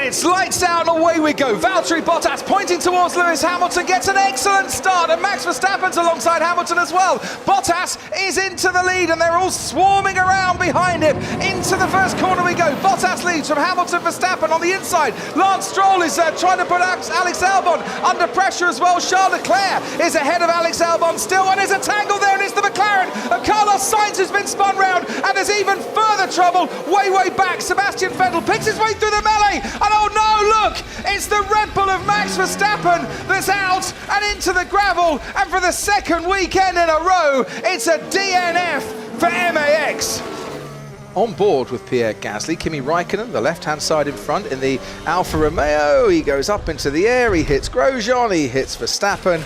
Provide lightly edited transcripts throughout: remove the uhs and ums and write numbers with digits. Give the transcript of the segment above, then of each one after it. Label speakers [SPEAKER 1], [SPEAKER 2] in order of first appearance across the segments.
[SPEAKER 1] And it's lights out and away we go. Valtteri Bottas pointing towards Lewis Hamilton, gets an excellent start, and Max Verstappen's alongside Hamilton as well. Bottas is into the lead and they're all swarming around behind him. Into the first corner we go. Bottas leads from Hamilton, Verstappen on the inside. Lance Stroll is trying to put Alex Albon under pressure as well. Charles Leclerc is ahead of Alex Albon still, and there's a tangle there, and it's the McLaren of Carlos Sainz who's been spun round, and there's even further trouble way back. Sebastian Vettel picks his way through the melee, and oh no, look, it's the Red Bull of Max Verstappen that's out and into the gravel, and for the second weekend in a row, it's a DNF for MAX. On board with Pierre Gasly, Kimi Raikkonen, the left-hand side in front in the Alfa Romeo. He goes up into the air, he hits Grosjean, he hits Verstappen.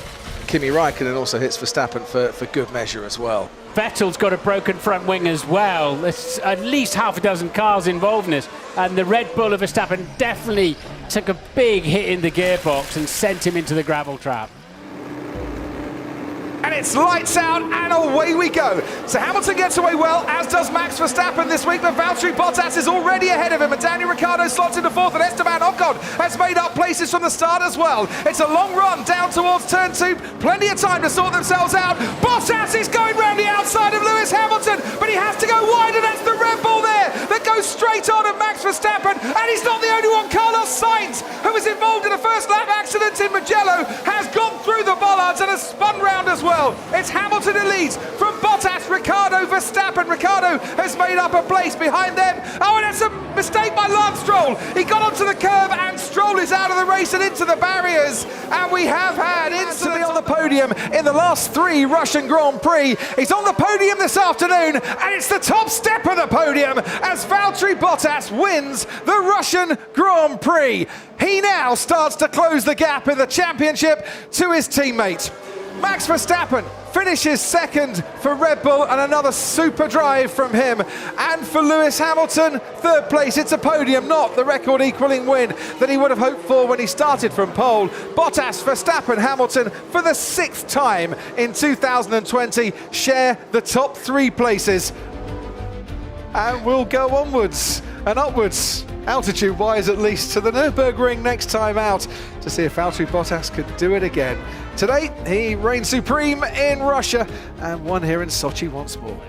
[SPEAKER 1] Kimi Raikkonen also hits Verstappen for good measure as well.
[SPEAKER 2] Vettel's got a broken front wing as well. There's at least half a dozen cars involved in this, and the Red Bull of Verstappen definitely took a big hit in the gearbox and sent him into the gravel trap.
[SPEAKER 1] And it's lights out and away we go. So Hamilton gets away well, as does Max Verstappen this week, but Valtteri Bottas is already ahead of him, and Daniel Ricciardo slots into fourth, and Esteban Ocon has made up places from the start as well. It's a long run down towards turn 2, plenty of time to sort themselves out. Bottas is going round the outside of Lewis Hamilton, but he has to go wide, and that's the Red Bull there that goes straight on of Max Verstappen, and he's not the only one. Carlos Sainz, who was involved in a first lap accident in Mugello, has gone through the bollards and has spun round as well. It's Hamilton who leads from Bottas, Ricciardo, Verstappen. Ricciardo has made up a place behind them. Oh, and it's a mistake by Lance Stroll. He got onto the curb and Stroll is out of the race and into the barriers. And we have had instantly on the podium in the last 3 Russian Grand Prix. He's on the podium this afternoon, and it's the top step of the podium as Valtteri Bottas wins the Russian Grand Prix. He now starts to close the gap in the championship to his teammate. Max Verstappen finishes second for Red Bull, and another super drive from him. And for Lewis Hamilton, third place. It's a podium, not the record-equaling win that he would have hoped for when he started from pole. Bottas, Verstappen, Hamilton, for the 6th time in 2020, share the top 3 places. And we'll go onwards and upwards, altitude-wise at least, to the Nürburgring next time out to see if Valtteri Bottas could do it again. Today, he reigned supreme in Russia and won here in Sochi once more.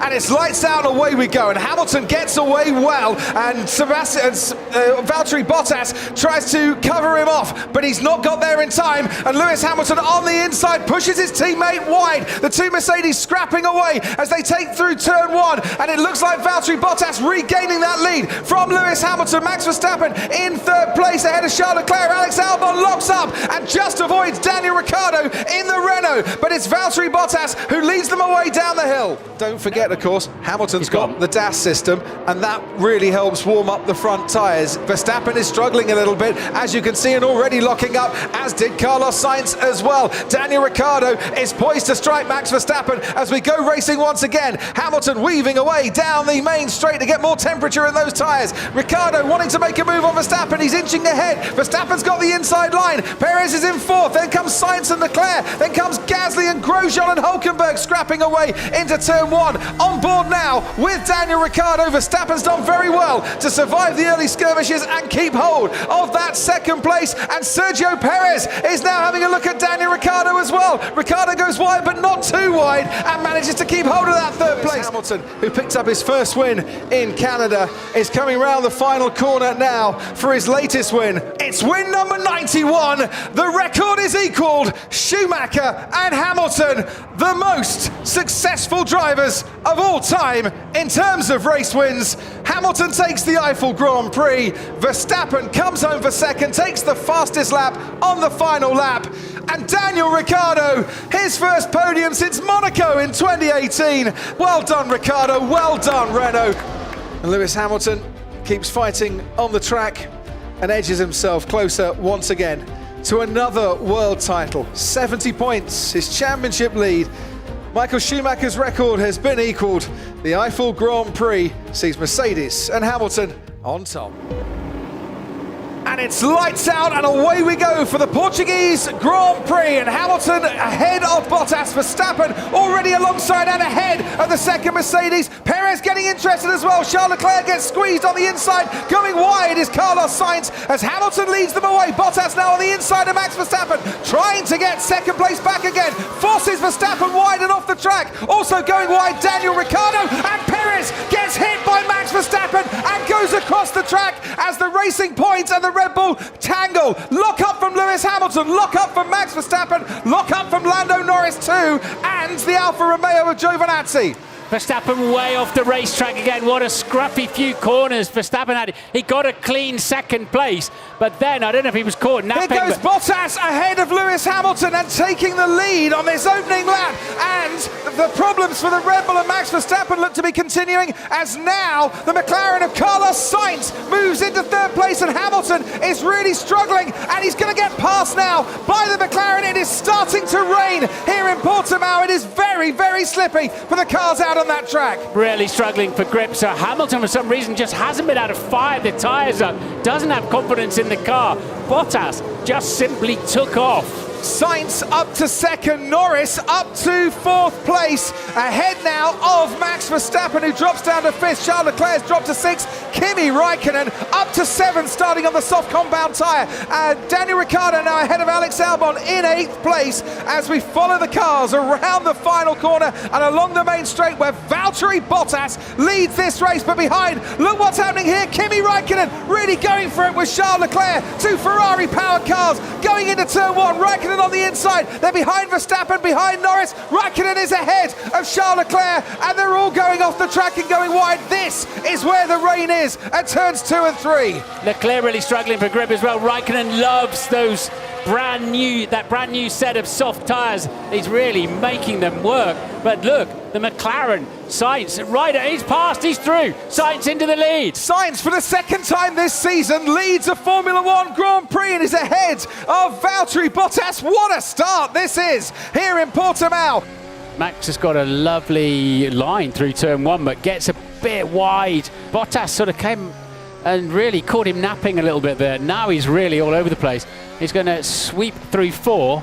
[SPEAKER 1] And it's lights out and away we go, and Hamilton gets away well, and Valtteri Bottas tries to cover him off, but he's not got there in time, and Lewis Hamilton on the inside pushes his teammate wide. The 2 Mercedes scrapping away as they take through turn 1, and it looks like Valtteri Bottas regaining that lead from Lewis Hamilton. Max Verstappen in 3rd place ahead of Charles Leclerc. Alex Albon locks up and just avoids Daniel Ricciardo in the Renault, but it's Valtteri Bottas who leads them away down the hill. Don't forget, of course, Hamilton's got the DAS system, and that really helps warm up the front tyres. Verstappen is struggling a little bit, as you can see, and already locking up, as did Carlos Sainz as well. Daniel Ricciardo is poised to strike Max Verstappen as we go racing once again. Hamilton weaving away down the main straight to get more temperature in those tyres. Ricciardo wanting to make a move on Verstappen, he's inching ahead. Verstappen's got the inside line. Perez is in 4th, then comes Sainz and Leclerc, then comes Gasly and Grosjean and Hülkenberg scrapping away into turn 1. On board now with Daniel Ricciardo. Verstappen's done very well to survive the early skirmishes and keep hold of that 2nd place, and Sergio Perez is now having a look at Daniel Ricciardo as well. Ricciardo goes wide, but not too wide, and manages to keep hold of that 3rd place. Hamilton, who picked up his first win in Canada, is coming round the final corner now for his latest win. It's win number 91. The record is equalled. Schumacher and Hamilton, the most successful drivers of all time in terms of race wins. Hamilton takes the Eifel Grand Prix. Verstappen comes home for 2nd, takes the fastest lap on the final lap. And Daniel Ricciardo, his first podium since Monaco in 2018. Well done, Ricciardo. Well done, Renault. And Lewis Hamilton keeps fighting on the track and edges himself closer once again to another world title. 70 points, his championship lead. Michael Schumacher's record has been equalled. The Eifel Grand Prix sees Mercedes and Hamilton on top. And it's lights out and away we go for the Portuguese Grand Prix, and Hamilton ahead of Bottas. Verstappen already alongside and ahead of the 2nd Mercedes. Perez Perez getting interested as well. Charles Leclerc gets squeezed on the inside. Going wide is Carlos Sainz as Hamilton leads them away. Bottas now on the inside of Max Verstappen, trying to get second place back again. Forces Verstappen wide and off the track. Also going wide, Daniel Ricciardo, and Perez gets hit by Max Verstappen and goes across the track as the Racing Point and the Red Bull tangle. Lock up from Lewis Hamilton, lock up from Max Verstappen, lock up from Lando Norris too, and the Alfa Romeo of Giovinazzi.
[SPEAKER 2] Verstappen way off the racetrack again. What a scruffy few corners Verstappen had. He got a clean second place, but then I don't know if he was caught napping.
[SPEAKER 1] Here goes Bottas ahead of Lewis Hamilton and taking the lead on this opening lap. And the problems for the Red Bull and Max Verstappen look to be continuing, as now the McLaren of Carlos Sainz moves into third place, and Hamilton is really struggling, and he's going to get passed now by the McLaren. It is starting to rain here in Portimao. It is very, very slippy for the cars out on that track.
[SPEAKER 2] Really struggling for grip, so Hamilton for some reason just hasn't been able to fire the tyres up, doesn't have confidence in the car. Bottas just simply took off.
[SPEAKER 1] Sainz up to second, Norris up to fourth place, ahead now of Max Verstappen, who drops down to fifth. Charles Leclerc's dropped to sixth. Kimi Raikkonen up to seventh, starting on the soft compound tyre. Daniel Ricciardo now ahead of Alex Albon in eighth place as we follow the cars around the final corner and along the main straight, where Valtteri Bottas leads this race. But behind, look what's happening here. Kimi Raikkonen really going for it with Charles Leclerc. Two Ferrari-powered cars going into turn one. Raikkonen on the inside. They're behind Verstappen, behind Norris. Raikkonen is ahead of Charles Leclerc, and they're all going off the track and going wide. This is where the rain is at turns 2 and 3.
[SPEAKER 2] Leclerc really struggling for grip as well. Raikkonen loves those brand new set of soft tyres. He's really making them work. But look, the McLaren, Sainz, right, he's passed, he's through. Sainz into the lead.
[SPEAKER 1] Sainz, for the second time this season, leads a Formula One Grand Prix and is ahead of Valtteri Bottas. What a start this is here in Portimao.
[SPEAKER 2] Max has got a lovely line through turn one, but gets a bit wide. Bottas sort of came and really caught him napping a little bit there. Now he's really all over the place. He's going to sweep through four.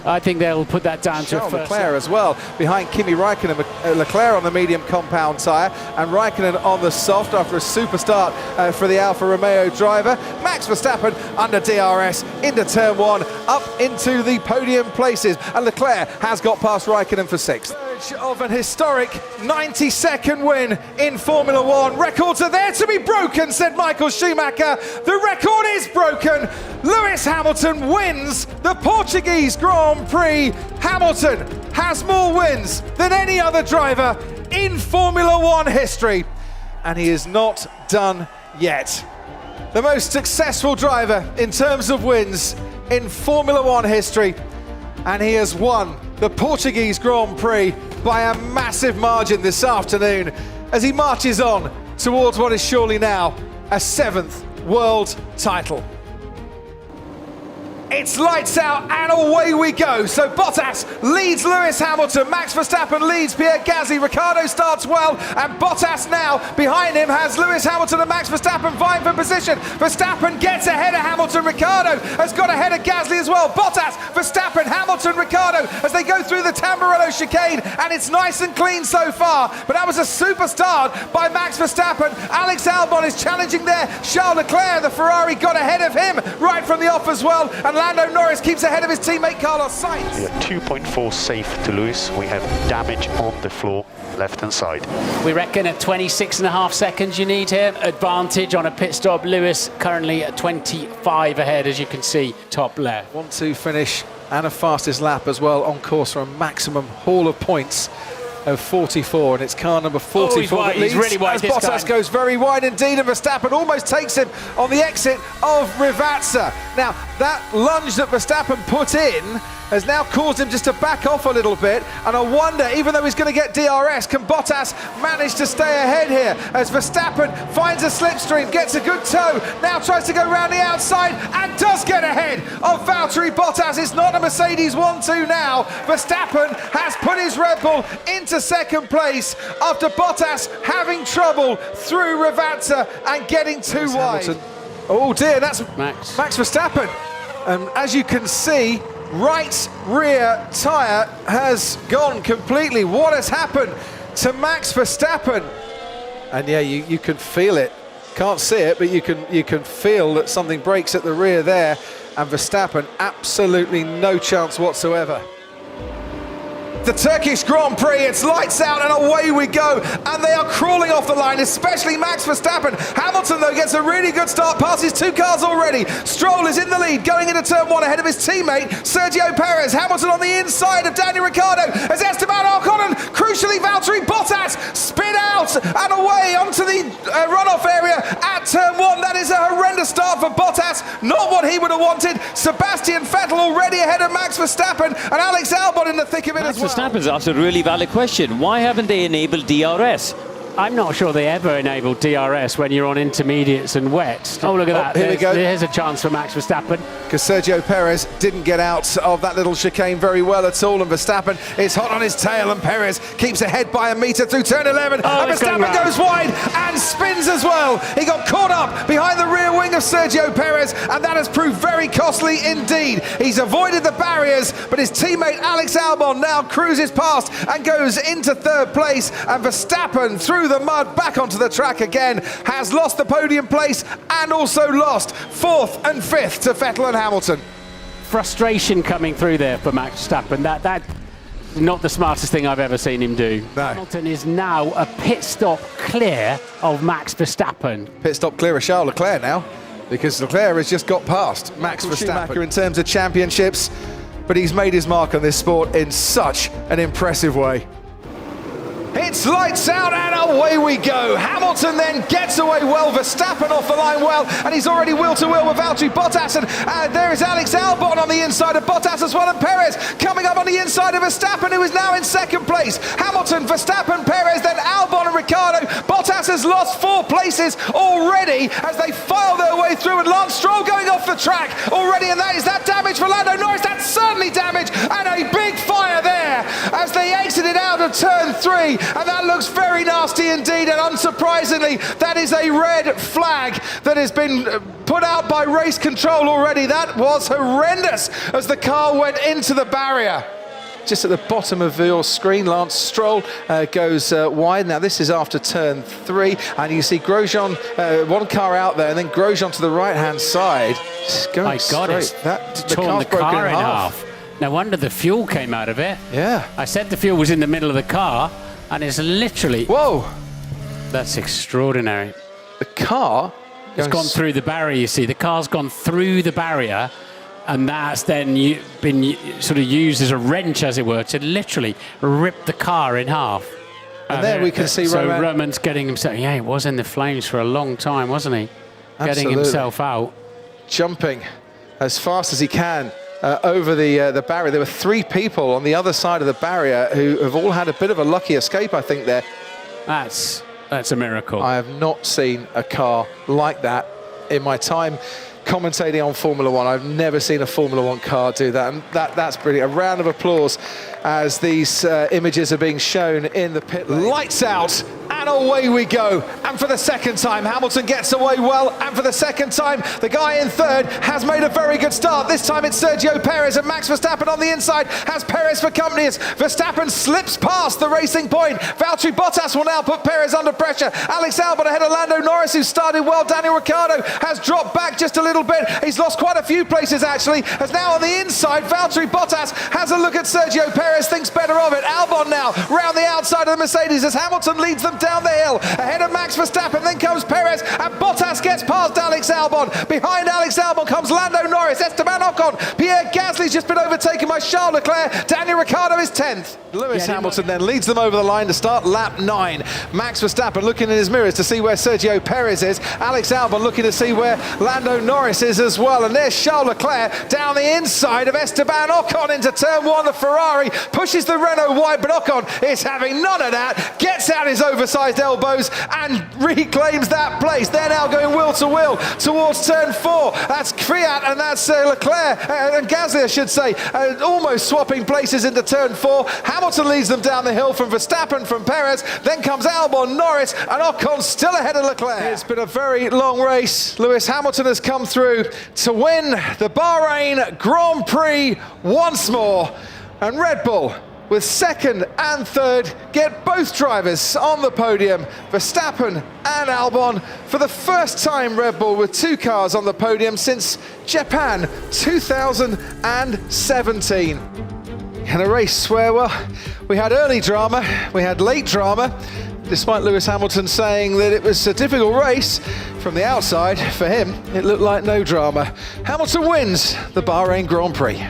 [SPEAKER 2] I think they'll put that down to a first.
[SPEAKER 1] Leclerc as well, behind Kimi Raikkonen. Leclerc on the medium compound tyre and Raikkonen on the soft after a super start for the Alfa Romeo driver. Max Verstappen under DRS into turn one, up into the podium places, and Leclerc has got past Raikkonen for sixth. Of an historic 92nd win in Formula One. Records are there to be broken, said Michael Schumacher. The record is broken. Lewis Hamilton wins the Portuguese Grand Prix. Hamilton has more wins than any other driver in Formula One history, and he is not done yet. The most successful driver in terms of wins in Formula One history, and he has won the Portuguese Grand Prix by a massive margin this afternoon as he marches on towards what is surely now a 7th world title. It's lights out and away we go. So Bottas leads Lewis Hamilton, Max Verstappen leads Pierre Gasly, Ricciardo starts well, and Bottas now behind him has Lewis Hamilton and Max Verstappen vying for position. Verstappen gets ahead of Hamilton, Ricciardo has got ahead of Gasly as well. Bottas, Verstappen, Hamilton, Ricciardo as they go through the Tamburello chicane, and it's nice and clean so far, but that was a super start by Max Verstappen. Alex Albon is challenging there. Charles Leclerc, the Ferrari, got ahead of him right from the off as well, and Lando Norris keeps ahead of his teammate Carlos Sainz.
[SPEAKER 3] We are 2.4 safe to Lewis. We have damage on the floor, left-hand side.
[SPEAKER 2] We reckon at 26.5 seconds you need here. Advantage on a pit stop. Lewis currently at 25 ahead, as you can see, top left.
[SPEAKER 1] 1-2 finish and a fastest lap as well on course for a maximum haul of points of 44, and it's car number 44 that leads.
[SPEAKER 2] He's really wide
[SPEAKER 1] as
[SPEAKER 2] this
[SPEAKER 1] Bottas
[SPEAKER 2] time.
[SPEAKER 1] goes very wide indeed, and Verstappen almost takes him on the exit of Rivazza. Now, that lunge that Verstappen put in has now caused him just to back off a little bit, and I wonder, even though he's going to get DRS, can Bottas manage to stay ahead here as Verstappen finds a slipstream, gets a good toe, now tries to go round the outside and does get ahead of Valtteri Bottas. It's not a Mercedes 1-2 now. Verstappen has put his Red Bull into second place after Bottas having trouble through Rivazza and getting too wide. Hamilton. Oh dear, that's Max Verstappen. As you can see, right rear tyre has gone completely. What has happened to Max Verstappen? And yeah, you can feel it. Can't see it, but you can feel that something breaks at the rear there, and Verstappen absolutely no chance whatsoever. The Turkish Grand Prix, it's lights out and away we go, and they are crawling off the line, especially Max Verstappen. Hamilton, though, gets a really good start, passes 2 cars already. Stroll is in the lead, going into turn 1 ahead of his teammate, Sergio Perez. Hamilton on the inside of Daniel Ricciardo as Esteban Ocon and, crucially, Valtteri Bottas spin out and away onto the runoff area at turn 1. That is a horrendous start for Bottas, not what he would have wanted. Sebastian Vettel already ahead of Max Verstappen, and Alex Albon in the thick of it as well.
[SPEAKER 4] Verstappen's asked a really valid question. Why haven't they enabled DRS?
[SPEAKER 2] I'm not sure they ever enabled DRS when you're on intermediates and wet. Oh, look at that.
[SPEAKER 1] Here we go.
[SPEAKER 2] There's a chance for Max Verstappen.
[SPEAKER 1] Because Sergio Perez didn't get out of that little chicane very well at all, and Verstappen is hot on his tail, and Perez keeps ahead by a metre through turn 11, and Verstappen goes wide and spins as well. He got caught up behind the rear wing of Sergio Perez, and that has proved very costly indeed. He's avoided the barriers, but his teammate Alex Albon now cruises past and goes into 3rd place, and Verstappen, through the mud back onto the track again, has lost the podium place and also lost 4th and 5th to Vettel and Hamilton.
[SPEAKER 2] Frustration coming through there for Max Verstappen. That's not the smartest thing I've ever seen him do.
[SPEAKER 1] No.
[SPEAKER 2] Hamilton is now a pit stop clear of Max Verstappen.
[SPEAKER 1] Pit stop clear of Charles Leclerc now, because Leclerc has just got past Max Verstappen in terms of championships, but he's made his mark on this sport in such an impressive way. It's lights out and away we go. Hamilton then gets away well, Verstappen off the line well, and he's already wheel-to-wheel with Valtteri Bottas, and there is Alex Albon on the inside of Bottas as well, and Perez coming up on the inside of Verstappen, who is now in 2nd place. Hamilton, Verstappen, Perez, then Albon and Ricciardo. Bottas has lost 4 places already as they file their way through, and Lance Stroll going off the track already, and that is that damage for Lando Norris. That's certainly damage, and a big fire there as they exited out of turn 3. And that looks very nasty indeed, and unsurprisingly, that is a red flag that has been put out by race control already. That was horrendous as the car went into the barrier. Just at the bottom of your screen, Lance Stroll goes wide. Now this is after turn 3, and you see Grosjean, 1 car out there, and then Grosjean to the right-hand side. Just going straight.
[SPEAKER 2] The torn the car in half. No wonder the fuel came out of it.
[SPEAKER 1] Yeah.
[SPEAKER 2] I said the fuel was in the middle of the car, and it's literally...
[SPEAKER 1] Whoa!
[SPEAKER 2] That's extraordinary.
[SPEAKER 1] The car...
[SPEAKER 2] It's gone through the barrier, you see. The car's gone through the barrier, and that's then been sort of used as a wrench, as it were, to literally rip the car in half.
[SPEAKER 1] And there we can see
[SPEAKER 2] Roman's getting himself... Yeah, he was in the flames for a long time, wasn't he?
[SPEAKER 1] Absolutely.
[SPEAKER 2] Getting himself out.
[SPEAKER 1] Jumping as fast as he can. Over the barrier. There were 3 people on the other side of the barrier who have all had a bit of a lucky escape, I think, there.
[SPEAKER 2] That's a miracle.
[SPEAKER 1] I have not seen a car like that in my time commentating on Formula 1. I've never seen a Formula 1 car do that, and that's brilliant. A round of applause as these images are being shown in the pit lane. Lights out and away we go, and for the 2nd time Hamilton gets away well, and for the 2nd time the guy in 3rd has made a very good start. This time it's Sergio Perez, and Max Verstappen on the inside has Perez for company as Verstappen slips past the racing point. Valtteri Bottas will now put Perez under pressure. Alex Albon ahead of Lando Norris, who started well. Daniel Ricciardo has dropped back just a little bit. He's lost quite a few places actually, as now on the inside Valtteri Bottas has a look at Sergio Perez, thinks better of it. Albon now round the outside of the Mercedes as Hamilton leads them down the hill ahead of Max Verstappen. Then comes Perez, and Bottas gets past Alex Albon. Behind Alex Albon comes Lando Norris, Esteban Ocon, Pierre Gasly's just been overtaken by Charles Leclerc. Daniel Ricciardo is 10th. Lewis Hamilton then leads them over the line to start lap 9. Max Verstappen looking in his mirrors to see where Sergio Perez is. Alex Albon looking to see where Lando Norris is as well. And there's Charles Leclerc down the inside of Esteban Ocon into turn 1. The Ferrari pushes the Renault wide, but Ocon is having none of that. Gets out his oversized elbows and reclaims that place. They're now going wheel to wheel towards turn 4. That's Fiat and that's Leclerc and Gasly, I should say, almost swapping places into turn 4. Hamilton leads them down the hill from Verstappen, from Perez. Then comes Albon, Norris, and Ocon still ahead of Leclerc. It's been a very long race. Lewis Hamilton has come through to win the Bahrain Grand Prix once more. And Red Bull with second and third get both drivers on the podium, Verstappen and Albon, for the first time Red Bull with two cars on the podium since Japan 2017. And a race where, well, we had early drama, we had late drama, despite Lewis Hamilton saying that it was a difficult race. From the outside, for him, it looked like no drama. Hamilton wins the Bahrain Grand Prix.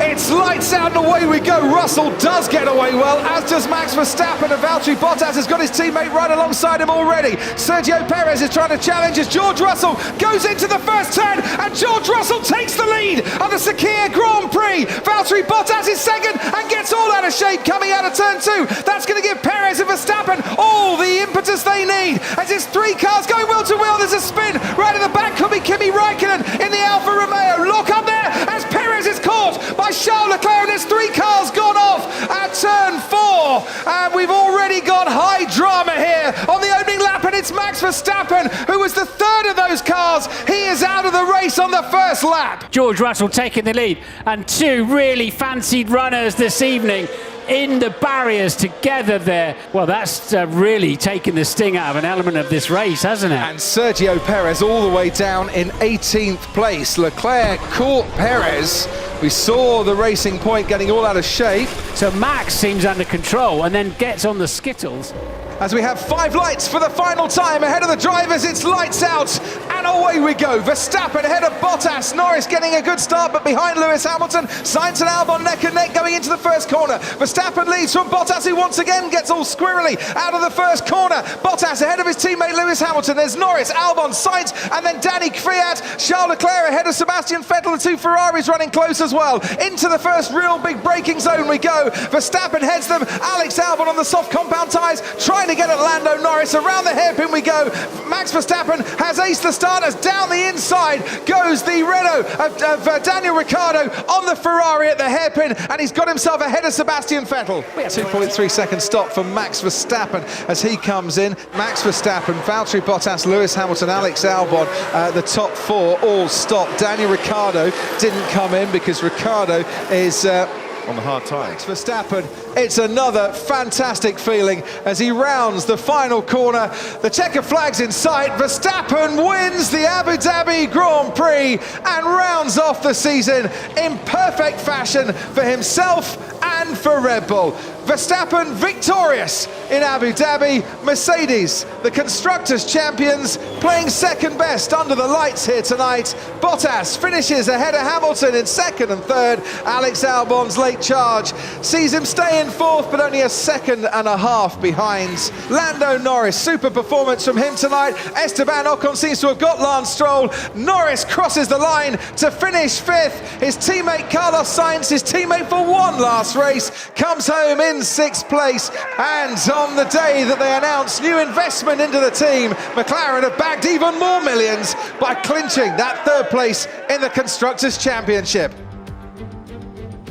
[SPEAKER 1] It's lights out and away we go. Russell does get away well, as does Max Verstappen, and Valtteri Bottas has got his teammate right alongside him already. Sergio Perez is trying to challenge as George Russell goes into the first turn, and George Russell takes the lead of the Sakhir Grand Prix. Valtteri Bottas is second and gets all out of shape coming out of turn two. That's going to give Perez and Verstappen all the impetus they need, as it's three cars going wheel to wheel. There's a spin right at the back, could be Kimi Räikkönen in the Alfa Romeo. Lock up there as Perez is caught by Charles Leclerc, and there's three cars gone off at turn four, and we've already got high drama here on the opening lap, and it's Max Verstappen who was the third of those cars. He is out of the race on the first lap.
[SPEAKER 2] George Russell taking the lead, and two really fancied runners this evening in the barriers together there. Well, that's really taken the sting out of an element of this race, hasn't it?
[SPEAKER 1] And Sergio Perez all the way down in 18th place. Leclerc caught Perez. We saw the Racing Point getting all out of shape.
[SPEAKER 2] So Max seems under control and then gets on the skittles.
[SPEAKER 1] As we have 5 lights for the final time ahead of the drivers, it's lights out and away we go. Verstappen ahead of Bottas, Norris getting a good start, but behind Lewis Hamilton, Sainz and Albon neck and neck going into the first corner. Verstappen leads from Bottas, who once again gets all squirrely out of the first corner. Bottas ahead of his teammate Lewis Hamilton. There's Norris, Albon, Sainz, and then Danny Kvyat. Charles Leclerc ahead of Sebastian Vettel. The two Ferraris running close as well. Into the first real big braking zone we go. Verstappen heads them. Alex Albon on the soft compound tyres, trying to get at Lando Norris. Around the hairpin we go. Max Verstappen has aced the start as down the inside goes the Renault of Daniel Ricciardo on the Ferrari at the hairpin, and he's got himself ahead of Sebastian Vettel. 2.3 second stop for Max Verstappen as he comes in. Max Verstappen, Valtteri Bottas, Lewis Hamilton, Alex Albon, the top four all stopped. Daniel Ricciardo didn't come in because Ricciardo is on the hard tyre. Max Verstappen, it's another fantastic feeling as he rounds the final corner. The checker flag's in sight. Verstappen wins the Abu Dhabi Grand Prix and rounds off the season in perfect fashion for himself and for Red Bull. Verstappen victorious in Abu Dhabi. Mercedes, the Constructors' champions, playing second best under the lights here tonight. Bottas finishes ahead of Hamilton in second and third. Alex Albon's late charge sees him stay in fourth, but only a second and a half behind. Lando Norris, super performance from him tonight. Esteban Ocon seems to have got Lance Stroll. Norris crosses the line to finish fifth. His teammate Carlos Sainz, his teammate for one last race, comes home in sixth place. And on the day that they announced new investment into the team, McLaren have bagged even more millions by clinching that third place in the Constructors' Championship.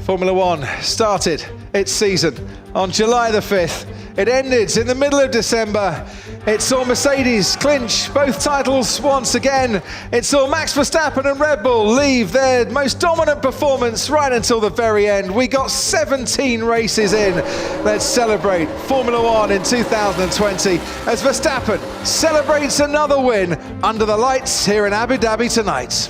[SPEAKER 1] Formula One started its season on July the 5th. It ended in the middle of December. It saw Mercedes clinch both titles once again. It saw Max Verstappen and Red Bull leave their most dominant performance right until the very end. We got 17 races in. Let's celebrate Formula One in 2020 as Verstappen celebrates another win under the lights here in Abu Dhabi tonight.